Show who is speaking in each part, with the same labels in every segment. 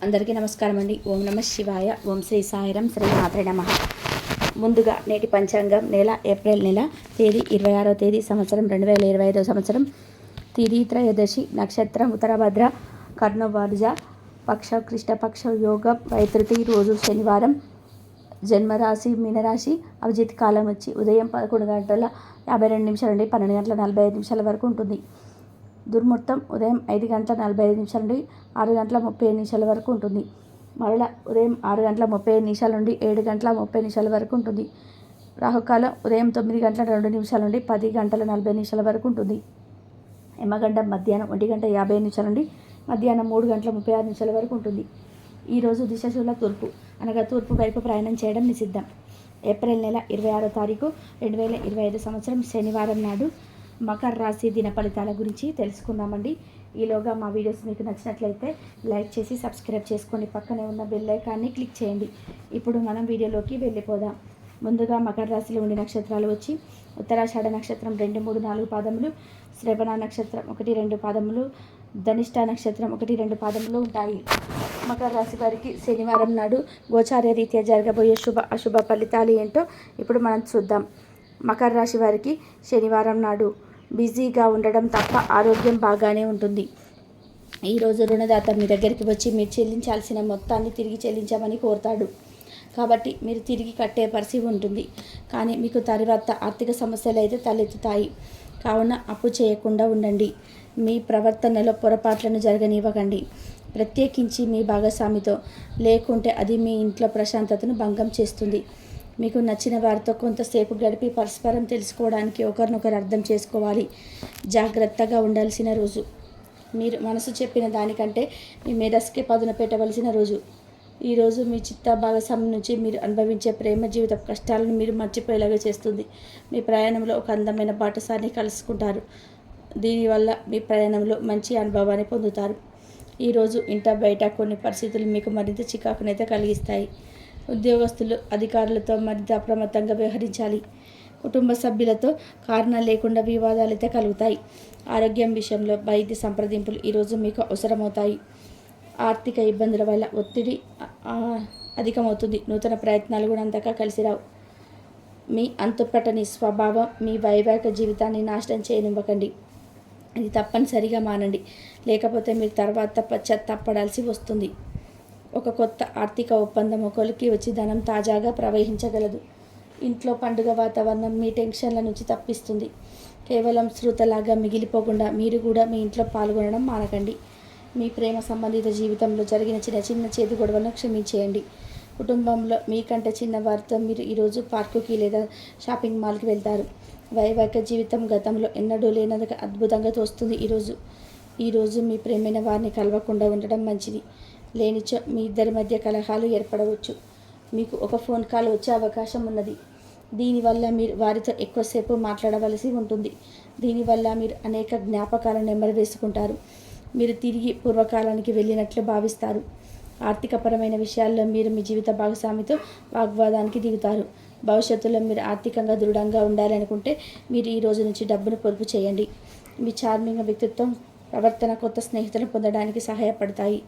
Speaker 1: అందరికీ నమస్కారం అండి. ఓం నమ శివాయ. ఓం శ్రీ సాయిరం. శ్రీ మాత్రే నమః. ముందుగా నేటి పంచాంగం నెల ఏప్రిల్ నెల, తేదీ 26వ తేదీ, సంవత్సరం 2025 సంవత్సరం, తిథి త్రయోదశి, నక్షత్రం ఉత్తరభద్ర, కర్ణవర్జ, పక్ష కృష్ణపక్ష, యోగం వైతృతి, రోజు శనివారం, జన్మరాశి మీనరాశి, అభిజిత్ కాలం వచ్చి ఉదయం 11 గంటల 52 నిమిషాల నుండి 12 గంటల 45 నిమిషాల వరకు ఉంటుంది. దుర్ముహూర్తం ఉదయం 5 గంటల 45 నిమిషాల నుండి 6 గంటల 35 నిమిషాల వరకు ఉంటుంది. మరల ఉదయం 6 గంటల 35 నిమిషాల నుండి 7 గంటల 30 నిమిషాల వరకు ఉంటుంది. రాహుకాలం ఉదయం 9 గంటల 2 నిమిషాల నుండి 10 గంటల 40 నిమిషాల వరకు ఉంటుంది. యమగండం మధ్యాహ్నం 1 గంట 50 నిమిషాల నుండి మధ్యాహ్నం 3 గంటల 36 నిమిషాల వరకు ఉంటుంది. ఈరోజు దిశాశూల తూర్పు, అనగా తూర్పు వైపు ప్రయాణం చేయడం నిషిద్ధం. ఏప్రిల్ నెల 26వ తారీఖు 2025 సంవత్సరం, శనివారం నాడు మకర రాశి దిన ఫలితాల గురించి తెలుసుకుందామండి. ఈలోగా మా వీడియోస్ మీకు నచ్చినట్లయితే లైక్ చేసి సబ్స్క్రైబ్ చేసుకోండి. పక్కనే ఉన్న బెల్ ఐకాన్ని క్లిక్ చేయండి. ఇప్పుడు మనం వీడియోలోకి వెళ్ళిపోదాం. ముందుగా మకర రాశిలో ఉండే నక్షత్రాలు వచ్చి ఉత్తరాషాఢ నక్షత్రం 2, 3, 4 పాదములు, శ్రవణ నక్షత్రం 1, 2 పాదములు, ధనిష్ట నక్షత్రం 1, 2 పాదములు ఉంటాయి. మకర రాశి వారికి శనివారం నాడు గోచార రీత్యా జరగబోయే శుభ అశుభ ఫలితాలు ఏంటో ఇప్పుడు మనం చూద్దాం. మకర రాశి వారికి శనివారం నాడు బిజీగా ఉండడం తప్ప ఆరోగ్యం బాగానే ఉంటుంది. ఈరోజు రుణదాత మీ దగ్గరికి వచ్చి మీరు చెల్లించాల్సిన మొత్తాన్ని తిరిగి చెల్లించమని కోరుతాడు. కాబట్టి మీరు తిరిగి కట్టే పరిస్థితి ఉంటుంది. కానీ మీకు తర్వాత ఆర్థిక సమస్యలు అయితే తలెత్తుతాయి. కావున అప్పు చేయకుండా ఉండండి. మీ ప్రవర్తనలో పొరపాట్లను జరగనివ్వకండి. ప్రత్యేకించి మీ భాగస్వామితో, లేకుంటే అది మీ ఇంట్లో ప్రశాంతతను భంగం చేస్తుంది. మీకు నచ్చిన వారితో కొంతసేపు గడిపి పరస్పరం తెలుసుకోవడానికి ఒకరినొకరు అర్థం చేసుకోవాలి. జాగ్రత్తగా ఉండాల్సిన రోజు. మీరు మనసు చెప్పిన దానికంటే మీ మేధస్సుకే పదును పెట్టవలసిన రోజు. ఈరోజు మీ చిత్త భాగస్వామి నుంచి మీరు అనుభవించే ప్రేమ జీవిత కష్టాలను మీరు మర్చిపోయేలాగా చేస్తుంది. మీ ప్రయాణంలో ఒక అందమైన బాటసారిని కలుసుకుంటారు. దీనివల్ల మీ ప్రయాణంలో మంచి అనుభవాన్ని పొందుతారు. ఈరోజు ఇంట బయట కొన్ని పరిస్థితులు మీకు మరింత చికాకునైతే కలిగిస్తాయి. ఉద్యోగస్తులు అధికారులతో మరింత అప్రమత్తంగా వ్యవహరించాలి. కుటుంబ సభ్యులతో కారణం లేకుండా వివాదాలు అయితే కలుగుతాయి. ఆరోగ్యం విషయంలో వైద్య సంప్రదింపులు ఈరోజు మీకు అవసరమవుతాయి. ఆర్థిక ఇబ్బందుల వల్ల ఒత్తిడి అధికమవుతుంది. నూతన ప్రయత్నాలు కూడా అంతగా కలిసి రావు. మీ అంతుపట్టని స్వభావం మీ వైవాహిక జీవితాన్ని నాశనం చేయనివ్వకండి. ఇది తప్పనిసరిగా మానండి. లేకపోతే మీరు తర్వాత పశ్చాత్తాపడాల్సి వస్తుంది. ఒక కొత్త ఆర్థిక ఒప్పందం ఒకరికి వచ్చి ధనం తాజాగా ప్రవహించగలదు. ఇంట్లో పండుగ వాతావరణం మీ టెన్షన్ల నుంచి తప్పిస్తుంది. కేవలం శ్రుతలాగా మిగిలిపోకుండా మీరు కూడా మీ ఇంట్లో పాల్గొనడం మానకండి. మీ ప్రేమ సంబంధిత జీవితంలో జరిగిన చిన్న చిన్న చేతి గొడవలను క్షమించేయండి. కుటుంబంలో మీకంటే చిన్నవారితో మీరు ఈరోజు పార్కుకి లేదా షాపింగ్ మాల్కి వెళ్తారు. వైవాహిక జీవితం గతంలో ఎన్నడూ లేనందుకు అద్భుతంగా తోస్తుంది. ఈరోజు మీ ప్రేమైన వారిని కలవకుండా ఉండడం మంచిది. లేనిచో మీ ఇద్దరి మధ్య కలహాలు ఏర్పడవచ్చు. మీకు ఒక ఫోన్ కాల్ వచ్చే అవకాశం ఉన్నది. దీనివల్ల మీరు వారితో ఎక్కువసేపు మాట్లాడవలసి ఉంటుంది. దీనివల్ల మీరు అనేక జ్ఞాపకాలను నెమరు వేసుకుంటారు. మీరు తిరిగి పూర్వకాలానికి వెళ్ళినట్లు భావిస్తారు. ఆర్థికపరమైన విషయాల్లో మీరు మీ జీవిత భాగస్వామితో వాగ్వాదానికి దిగుతారు. భవిష్యత్తులో మీరు ఆర్థికంగా దృఢంగా ఉండాలనుకుంటే మీరు ఈ రోజు నుంచి డబ్బును పొదుపు చేయండి. మీ చార్మింగ్ వ్యక్తిత్వం, ప్రవర్తన కొత్త స్నేహితులను పొందడానికి సహాయపడతాయి.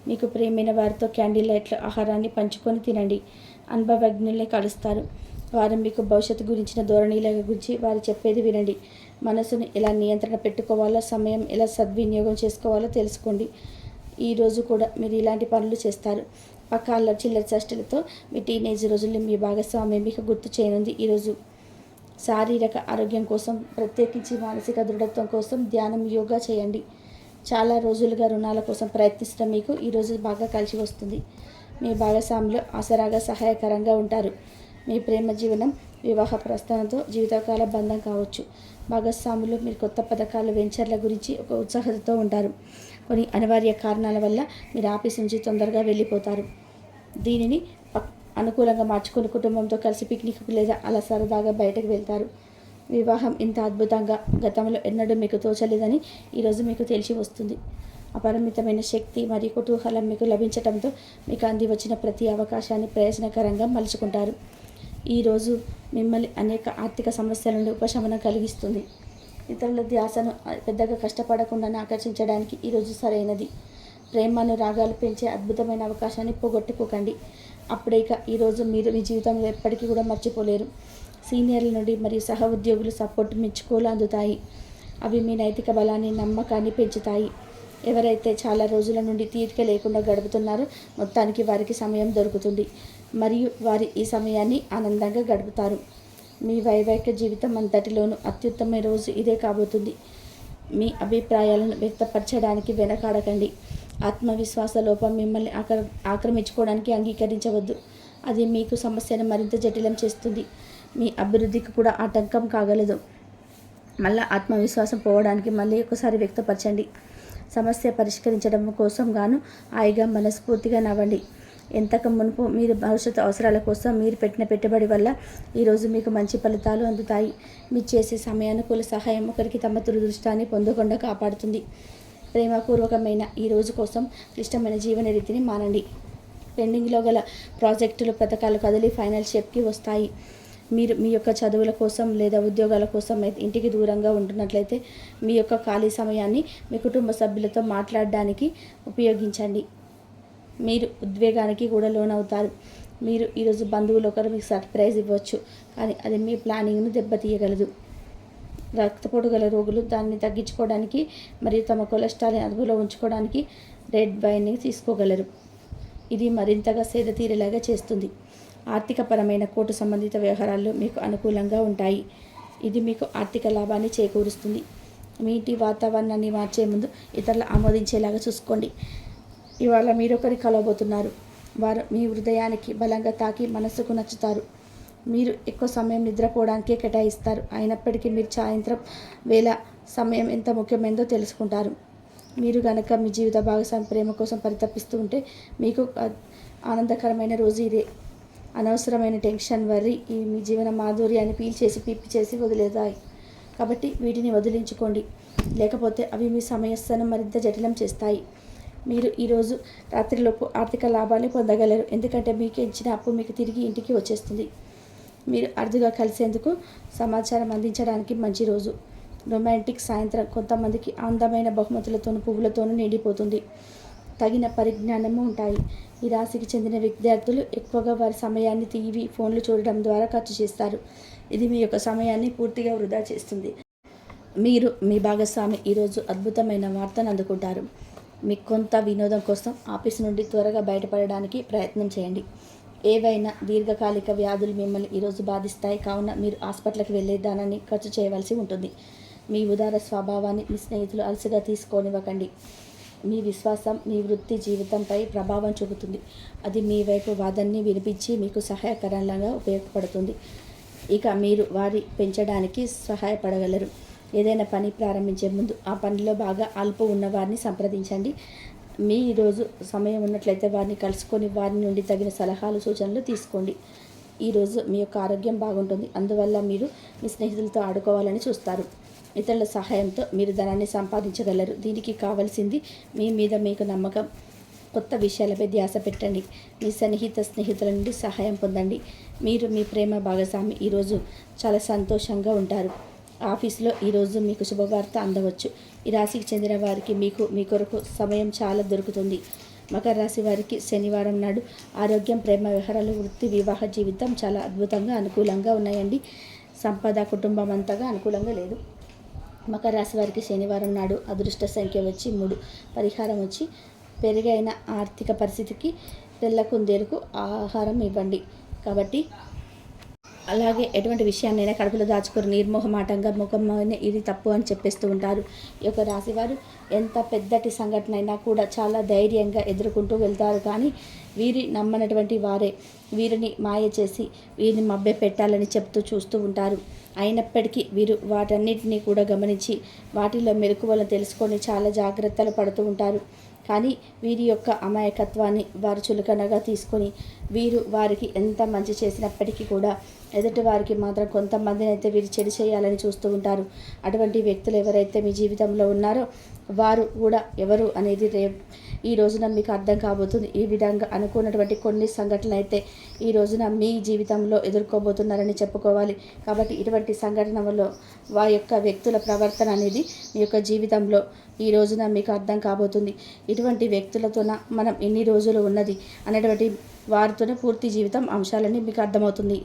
Speaker 1: మీకు ప్రేమైన వారితో క్యాండిల్ లైట్ల ఆహారాన్ని పంచుకొని తినండి. అనుభవజ్ఞుల్ని కలుస్తారు. వారు మీకు భవిష్యత్తు గురించిన ధోరణిల గురించి వారు చెప్పేది వినండి. మనసును ఎలా నియంత్రణ పెట్టుకోవాలో, సమయం ఎలా సద్వినియోగం చేసుకోవాలో తెలుసుకోండి. ఈరోజు కూడా మీరు ఇలాంటి పనులు చేస్తారు. పక్కాళ్ళ చిల్లర చేష్టలతో మీ టీనేజ్ రోజుల్లో మీ భాగస్వామి మీకు గుర్తు చేయనుంది. ఈరోజు శారీరక ఆరోగ్యం కోసం, ప్రత్యేకించి మానసిక దృఢత్వం కోసం ధ్యానం, యోగా చేయండి. చాలా రోజులుగా రుణాల కోసం ప్రయత్నించడం మీకు ఈరోజు బాగా కలిసి వస్తుంది. మీ భాగస్వామిలో ఆసరాగా సహాయకరంగా ఉంటారు. మీ ప్రేమ జీవనం వివాహ ప్రస్థానంతో జీవితకాల బంధం కావచ్చు. భాగస్వాములు మీరు కొత్త పథకాలు, వెంచర్ల గురించి ఒక ఉత్సాహంతో ఉంటారు. కొన్ని అనివార్య కారణాల వల్ల మీరు ఆఫీస్ నుంచి తొందరగా వెళ్ళిపోతారు. దీనిని అనుకూలంగా మార్చుకుని కుటుంబంతో కలిసి పిక్నిక్కు లేదా అలా సరదాగా బయటకు వెళ్తారు. వివాహం ఇంత అద్భుతంగా గతంలో ఎన్నడూ మీకు తోచలేదని ఈరోజు మీకు తెలిసి వస్తుంది. అపరిమితమైన శక్తి మరియు కుతూహలం మీకు లభించడంతో మీకు అంది వచ్చిన ప్రతి అవకాశాన్ని ప్రయోజనకరంగా మలుచుకుంటారు. ఈరోజు మిమ్మల్ని అనేక ఆర్థిక సమస్యల నుండి ఉపశమనం కలిగిస్తుంది. ఇతరుల ధ్యాసను పెద్దగా కష్టపడకుండా ఆకర్షించడానికి ఈరోజు సరైనది. ప్రేమానురాగాలు పెంచే అద్భుతమైన అవకాశాన్ని పోగొట్టుకోకండి. అప్పుడే ఈరోజు మీరు మీ జీవితంలో ఎప్పటికీ కూడా మర్చిపోలేరు. సీనియర్ల నుండి మరియు సహ ఉద్యోగులు సపోర్ట్ మెచ్చుకోలు అందుతాయి. అవి మీ నైతిక బలాన్ని, నమ్మకాన్ని పెంచుతాయి. ఎవరైతే చాలా రోజుల నుండి తీరిక లేకుండా గడుపుతున్నారో మొత్తానికి వారికి సమయం దొరుకుతుంది మరియు వారి ఈ సమయాన్ని ఆనందంగా గడుపుతారు. మీ వైవాహిక జీవితం అంతటిలోనూ అత్యుత్తమ రోజు ఇదే కాబోతుంది. మీ అభిప్రాయాలను వ్యక్తపరచడానికి వెనకాడకండి. ఆత్మవిశ్వాస లోపం మిమ్మల్ని ఆక్రమించుకోవడానికి అంగీకరించవద్దు. అది మీకు సమస్యను మరింత జటిలం చేస్తుంది. మీ అభివృద్ధికి కూడా ఆటంకం కాగలదు. మళ్ళీ ఆత్మవిశ్వాసం పోవడానికి మళ్ళీ ఒకసారి వ్యక్తపరచండి. సమస్య పరిష్కరించడం కోసం గాను హాయిగా మనస్ఫూర్తిగా నవ్వండి. ఎంతకు మునుపు మీరు భవిష్యత్తు అవసరాల కోసం మీరు పెట్టిన పెట్టుబడి వల్ల ఈరోజు మీకు మంచి ఫలితాలు అందుతాయి. మీరు చేసే సమయానుకూల సహాయం ఒకరికి తమ దురదృష్టాన్ని పొందకుండా కాపాడుతుంది. ప్రేమపూర్వకమైన ఈ రోజు కోసం క్లిష్టమైన జీవన రీతిని మానండి. పెండింగ్లో గల ప్రాజెక్టులు, పథకాలు కదిలి ఫైనల్ షేప్కి వస్తాయి. మీరు మీ యొక్క చదువుల కోసం లేదా ఉద్యోగాల కోసం ఇంటికి దూరంగా ఉంటున్నట్లయితే మీ యొక్క ఖాళీ సమయాన్ని మీ కుటుంబ సభ్యులతో మాట్లాడడానికి ఉపయోగించండి. మీరు ఉద్వేగానికి కూడా లోనవుతారు. మీరు ఈరోజు బంధువులు ఒకరు మీకు సర్ప్రైజ్ ఇవ్వచ్చు, కానీ అది మీ ప్లానింగ్ను దెబ్బతీయగలదు. రక్తపోటు గల రోగులు దాన్ని తగ్గించుకోవడానికి మరియు తమ కొలెస్ట్రాల్ని అదుపులో ఉంచుకోవడానికి రెడ్ వైన్ని తీసుకోగలరు. ఇది మరింతగా సేద తీరేలాగా చేస్తుంది. ఆర్థికపరమైన కోర్టు సంబంధిత వ్యవహారాల్లో మీకు అనుకూలంగా ఉంటాయి. ఇది మీకు ఆర్థిక లాభాన్ని చేకూరుస్తుంది. మీ ఇంటి వాతావరణాన్ని మార్చే ముందు ఇతరులు ఆమోదించేలాగా చూసుకోండి. ఇవాళ మీరొకరి కలవబోతున్నారు. వారు మీ హృదయానికి బలంగా తాకి మనస్సుకు నచ్చుతారు. మీరు ఎక్కువ సమయం నిద్రపోవడానికే కేటాయిస్తారు. అయినప్పటికీ మీరు సాయంత్రం వేళ సమయం ఎంత ముఖ్యమైనదో తెలుసుకుంటారు. మీరు కనుక మీ జీవిత భాగస్వామి ప్రేమ కోసం పరితపిస్తూ ఉంటే మీకు ఆనందకరమైన రోజు ఇదే. అనవసరమైన టెన్షన్, వర్రీ మీ జీవన మాధుర్యాన్ని పీల్చి చేసి వదిలేదాయి. కాబట్టి వీటిని వదిలించుకోండి, లేకపోతే అవి మీ సమస్యను మరింత జటిలం చేస్తాయి. మీరు ఈరోజు రాత్రిలోపు ఆర్థిక లాభాన్ని పొందగలరు, ఎందుకంటే మీకు ఇచ్చిన అప్పు మీకు తిరిగి ఇంటికి వచ్చేస్తుంది. మీరు అరుదుగా కలిసేందుకు సమాచారం అందించడానికి మంచి రోజు. రొమాంటిక్ సాయంత్రం కొంతమందికి అందమైన బహుమతులతోనూ పువ్వులతోనూ నిండిపోతుంది. తగిన పరిజ్ఞానము ఉంటాయి. ఈ రాశికి చెందిన విద్యార్థులు ఎక్కువగా వారి సమయాన్ని టీవీ, ఫోన్లు చూడడం ద్వారా ఖర్చు చేస్తారు. ఇది మీ యొక్క సమయాన్ని పూర్తిగా వృధా చేస్తుంది. మీరు మీ భాగస్వామి ఈరోజు అద్భుతమైన వార్తను అందుకుంటారు. మీకు కొంత వినోదం కోసం ఆఫీసు నుండి త్వరగా బయటపడడానికి ప్రయత్నం చేయండి. ఏవైనా దీర్ఘకాలిక వ్యాధులు మిమ్మల్ని ఈరోజు బాధిస్తాయి, కావున మీరు హాస్పిటల్కి వెళ్ళే ధనాన్ని ఖర్చు చేయవలసి ఉంటుంది. మీ ఉదార స్వభావాన్ని మీ స్నేహితులు అలసిగా తీసుకోనివ్వకండి. మీ విశ్వాసం మీ వృత్తి జీవితంపై ప్రభావం చూపుతుంది. అది మీ వైపు వాదనని వినిపించి మీకు సహాయకరంగా ఉపయోగపడుతుంది. ఇక మీరు వారి పెంచడానికి సహాయపడగలరు. ఏదైనా పని ప్రారంభించే ముందు ఆ పనిలో బాగా అల్పు ఉన్న వారిని సంప్రదించండి. మీ ఈరోజు సమయం ఉన్నట్లయితే వారిని కలుసుకొని వారి నుండి తగిన సలహాలు, సూచనలు తీసుకోండి. ఈరోజు మీ యొక్క ఆరోగ్యం బాగుంటుంది. అందువల్ల మీరు మీ స్నేహితులతో ఆడుకోవాలని చూస్తారు. ఇతరుల సహాయంతో మీరు ధనాన్ని సంపాదించగలరు. దీనికి కావలసింది మీ మీద మీకు నమ్మకం. కొత్త విషయాలపై ధ్యాస పెట్టండి. మీ స్నేహితుల నుండి సహాయం పొందండి. మీరు మీ ప్రేమ భాగస్వామి ఈరోజు చాలా సంతోషంగా ఉంటారు. ఆఫీస్లో ఈరోజు మీకు శుభవార్త అందవచ్చు. ఈ రాశికి చెందిన వారికి మీ కొరకు సమయం చాలా దొరుకుతుంది. మకర రాశి వారికి శనివారం నాడు ఆరోగ్యం, ప్రేమ వ్యవహారాలు, వృత్తి, వివాహ జీవితం చాలా అద్భుతంగా అనుకూలంగా ఉన్నాయండి. సంపద, కుటుంబం అంతగా అనుకూలంగా లేదు. మకర రాశి వారికి శనివారం నాడు అదృష్ట సంఖ్య వచ్చి 3, పరిహారం వచ్చి పెరిగైన ఆర్థిక పరిస్థితికి తెల్ల కుందేలుకు ఆహారం ఇవ్వండి. కాబట్టి అలాగే ఎటువంటి విషయాన్నైనా కడుపులో దాచుకొని నిర్మోహమాటంగా ముఖం ఇది తప్పు అని చెప్పేస్తూ ఉంటారు. ఈ యొక్క రాశివారు ఎంత పెద్దటి సంఘటన అయినా కూడా చాలా ధైర్యంగా ఎదుర్కొంటూ వెళ్తారు. కానీ వీరి నమ్మనటువంటి వారే వీరిని మాయ చేసి వీరిని మభ్య పెట్టాలని చెప్తూ చూస్తూ ఉంటారు. అయినప్పటికీ వీరు వాటన్నిటినీ కూడా గమనించి వాటిలో మెలకువలను తెలుసుకొని చాలా జాగ్రత్తలు పడుతూ ఉంటారు. కానీ వీరి యొక్క అమాయకత్వాన్ని వారు చులకనగా తీసుకొని వీరు వారికి ఎంత మంచి చేసినప్పటికీ కూడా ఎదుటి వారికి మాత్రం కొంతమందిని అయితే వీరు చెడు చేయాలని చూస్తూ ఉంటారు. అటువంటి వ్యక్తులు ఎవరైతే మీ జీవితంలో ఉన్నారో వారు కూడా ఎవరు అనేది ఈ రోజున మీకు అర్థం కాబోతుంది. ఈ విధంగా అనుకున్నటువంటి కొన్ని సంఘటనలు అయితే ఈ రోజున మీ జీవితంలో ఎదుర్కోబోతున్నారని చెప్పుకోవాలి. కాబట్టి ఇటువంటి సంఘటనలో వారి యొక్క వ్యక్తుల ప్రవర్తన అనేది మీ యొక్క జీవితంలో ఈ రోజున మీకు అర్థం కాబోతుంది. ఇటువంటి వ్యక్తులతోన మనం ఎన్ని రోజులు ఉన్నది అనేటువంటి వారితోనే పూర్తి జీవితం అంశాలన్నీ మీకు అర్థమవుతుంది.